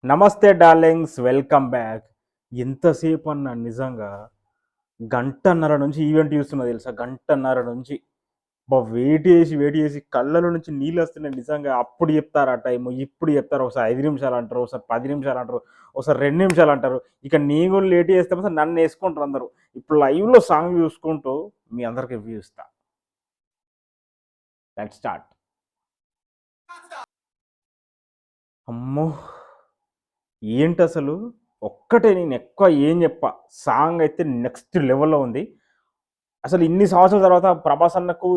నమస్తే darlings, welcome back. ఎంతసేపు అన్నా నిజంగా గంటన్నర నుంచి ఈవెంట్ చూస్తున్నా తెలుసా? గంటన్నర నుంచి వెయిట్ చేసి కళ్ళలో నుంచి నీళ్ళు వస్తున్నాయి నిజంగా. అప్పుడు చెప్తారు ఆ టైము, ఇప్పుడు చెప్తారు. ఒకసారి 5 నిమిషాలు అంటారు, ఒకసారి 10 నిమిషాలు అంటారు, ఒకసారి 2 నిమిషాలు అంటారు. ఇక నేను కూడా లేట్ చేస్తే మాత్రం నన్ను వేసుకుంటారు అందరూ. ఇప్పుడు లైవ్లో సాంగ్ చూసుకుంటూ మీ అందరికి రివ్యూ ఇస్తా. Let's start. అమ్మో, ఏంటసలు! ఒక్కటే నేను ఎక్కువ ఏం చెప్పా, సాంగ్ అయితే నెక్స్ట్ లెవెల్‌లో ఉంది. అసలు ఇన్ని సంవత్సరాల తర్వాత ప్రభాస్ అన్నకు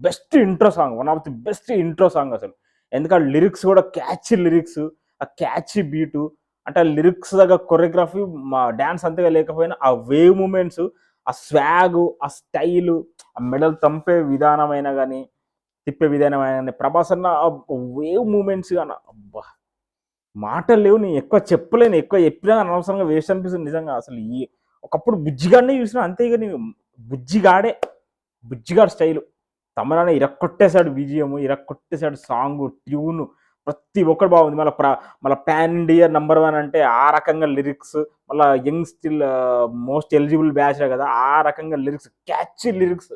best intro song, one of the best intro song అసలు. ఎందుకంటే లిరిక్స్ కూడా క్యాచీ లిరిక్స్, ఆ క్యాచీ బీటు, అంటే ఆ లిరిక్స్ దగ్గర కొరియోగ్రఫీ, మా డాన్స్ అంతగా లేకపోయినా ఆ వేవ్ మూమెంట్స్, ఆ స్వాగు, ఆ స్టైలు, ఆ మెడలు తంపే విధానమైనా గానీ, తిప్పే విధానమైనా గానీ, ప్రభాస్ అన్న ఆ వేవ్ మూమెంట్స్ గాన అబ్బా! మాటలు లేవు. నేను ఎక్కువ చెప్పలేను. ఎక్కువ చెప్పినా అనవసరంగా వేస్ట్ అనిపిస్తుంది నిజంగా. అసలు ఒకప్పుడు బుజ్జిగాడినే చూసినా అంతే. ఇక నేను బుజ్జిగాడే, Bujjigadu style. తమన్నానే ఇరక్కొట్టేసాడు BGM, ఇరక్కొట్టేసాడు song, tune, ప్రతి ఒక్కటి బాగుంది. మళ్ళా పాన్ ఇండియా నంబర్ 1 అంటే ఆ రకంగా లిరిక్స్, మళ్ళా యంగ్ స్టిల్ మోస్ట్ ఎలిజిబుల్ బ్యాచే కదా! ఆ రకంగా lyrics, catchy lyrics.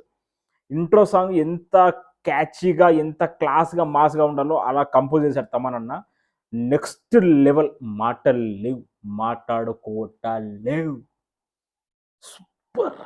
Intro song ఎంత క్యాచీగా, ఎంత క్లాస్‌గా, మాస్‌గా ఉండాలో అలా కంపోజ్ చేశాడు తమనన్న. Next level. మాటలు లేవు. మాట్లాడుకోవటాలు లేవు. సూపర్!